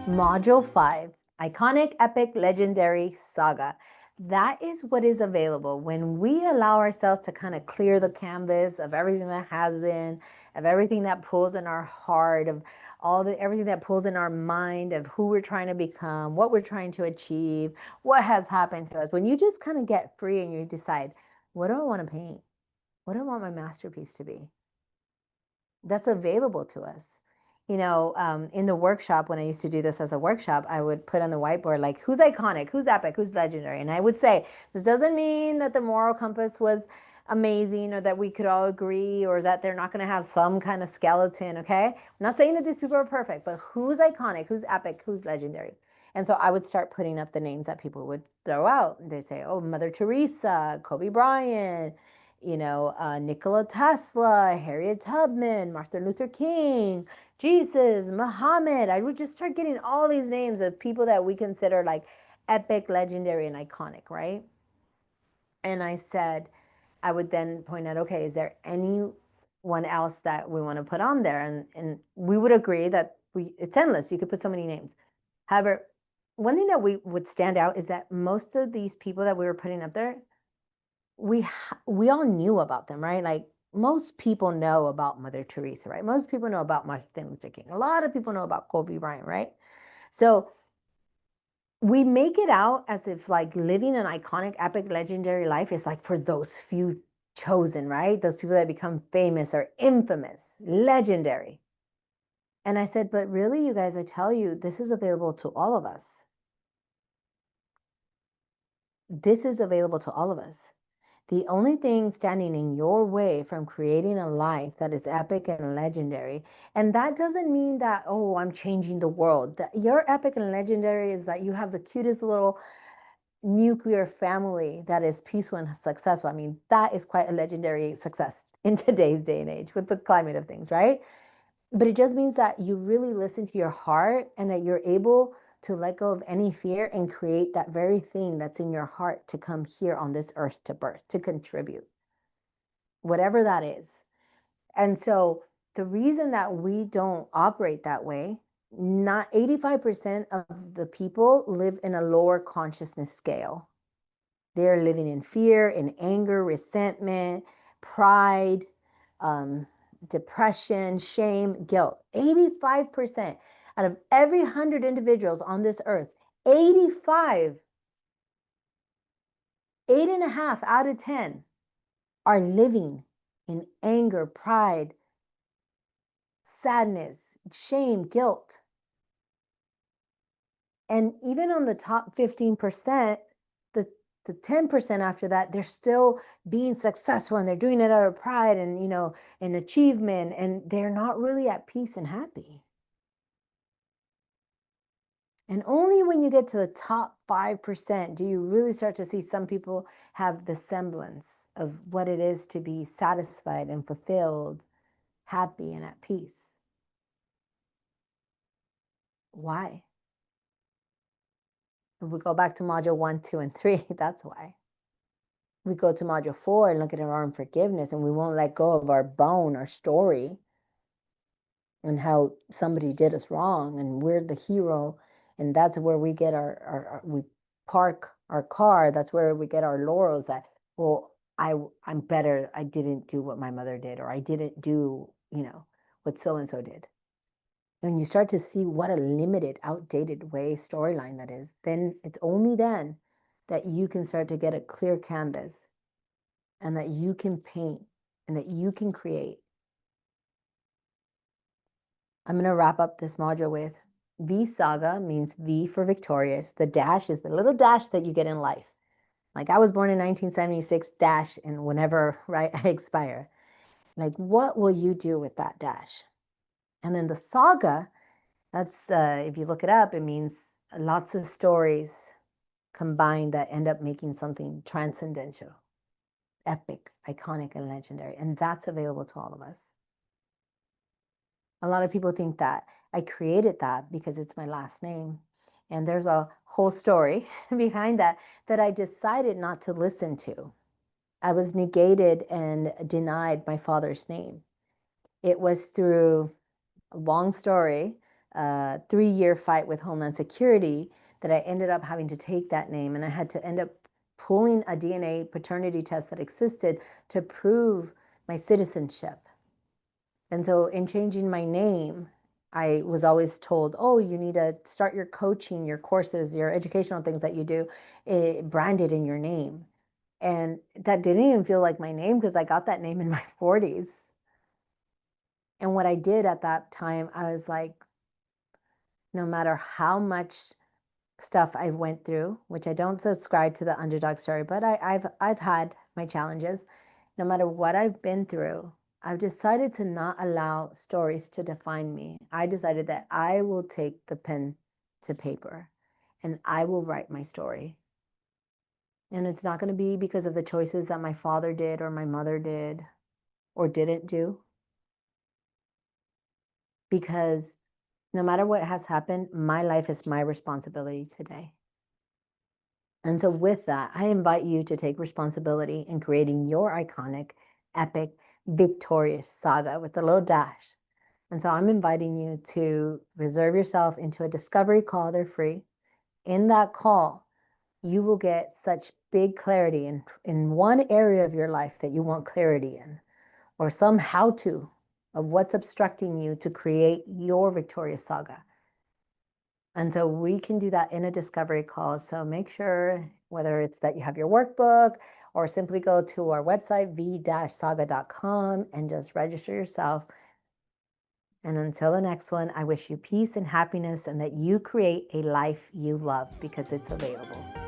Module 5, Iconic, Epic, Legendary, Saga. That is what is available when we allow ourselves to kind of clear the canvas of everything that has been, of everything that pulls in our heart, of everything that pulls in our mind, of who we're trying to become, what we're trying to achieve, what has happened to us. When you just kind of get free and you decide, what do I want to paint? What do I want my masterpiece to be? That's available to us. In the workshop, when I used to do this as a workshop, I would put on the whiteboard, like, who's iconic, who's epic, who's legendary. And I would say, this doesn't mean that the moral compass was amazing or that we could all agree or that they're not going to have some kind of skeleton, okay? I'm not saying that these people are perfect, but who's iconic, who's epic, who's legendary? And so I would start putting up the names that people would throw out. They'd say, oh, Mother Teresa, Kobe Bryant, Nikola Tesla, Harriet Tubman, Martin Luther King, Jesus, Muhammad. I would just start getting all these names of people that we consider like epic, legendary, and iconic, right? And I said, I would then point out, okay, is there anyone else that we want to put on there? And we would agree that it's endless. You could put so many names. However, one thing that we would stand out is that most of these people that we were putting up there, we all knew about them, right? Like most people know about Mother Teresa, right? Most people know about Martin Luther King. A lot of people know about Kobe Bryant, right? So we make it out as if like living an iconic, epic, legendary life is like for those few chosen, right? Those people that become famous or infamous, legendary. And I said, but really, you guys, I tell you, this is available to all of us. This is available to all of us. The only thing standing in your way from creating a life that is epic and legendary, and that doesn't mean that, oh, I'm changing the world. That your epic and legendary is that you have the cutest little nuclear family that is peaceful and successful. I mean, that is quite a legendary success in today's day and age with the climate of things, right? But it just means that you really listen to your heart and that you're able to let go of any fear and create that very thing that's in your heart to come here on this earth to birth, to contribute, whatever that is. And so the reason that we don't operate that way, not 85% of the people live in a lower consciousness scale. They're living in fear, in anger, resentment, pride, depression, shame, guilt. 85% out of every 100 individuals on this earth, 85, 8.5 out of 10 are living in anger, pride, sadness, shame, guilt. And even on the top 15%, the 10% after that, they're still being successful and they're doing it out of pride and, and achievement, and they're not really at peace and happy. And only when you get to the top 5% do you really start to see some people have the semblance of what it is to be satisfied and fulfilled, happy and at peace. Why? If we go back to module 1, 2, and 3, that's why. We go to module 4 and look at our unforgiveness, and we won't let go of our bone, our story, and how somebody did us wrong, and we're the hero, and that's where we get we park our car. That's where we get our laurels that, well, I'm better. I didn't do what my mother did, or I didn't do, what so-and-so did. When you start to see what a limited, outdated way storyline that is, then it's only then that you can start to get a clear canvas and that you can paint and that you can create. I'm going to wrap up this module with V-Saga means V for victorious. The dash is the little dash that you get in life. Like I was born in 1976 dash, and whenever, right, I expire. Like, what will you do with that dash? And then the saga, that's, if you look it up, it means lots of stories combined that end up making something transcendental, epic, iconic, and legendary. And that's available to all of us. A lot of people think that I created that because it's my last name. And there's a whole story behind that I decided not to listen to. I was negated and denied my father's name. It was through a long story 3-year fight with Homeland Security that I ended up having to take that name, and I had to end up pulling a DNA paternity test that existed to prove my citizenship. And so in changing my name, I was always told, oh, you need to start your coaching, your courses, your educational things that you do branded in your name. And that didn't even feel like my name because I got that name in my 40s. And what I did at that time, I was like, no matter how much stuff I went through, which I don't subscribe to the underdog story, but I've had my challenges. No matter what I've been through, I've decided to not allow stories to define me. I decided that I will take the pen to paper and I will write my story. And it's not going to be because of the choices that my father did or my mother did or didn't do. Because no matter what has happened, my life is my responsibility today. And so, with that, I invite you to take responsibility in creating your iconic, epic, victorious saga with a little dash. And so, I'm inviting you to reserve yourself into a discovery call. They're free. In that call, you will get such big clarity in one area of your life that you want clarity in, or some how to of what's obstructing you to create your victorious saga. And so we can do that in a discovery call. So make sure, whether it's that you have your workbook or simply go to our website, v-saga.com, and just register yourself. And until the next one, I wish you peace and happiness and that you create a life you love because it's available.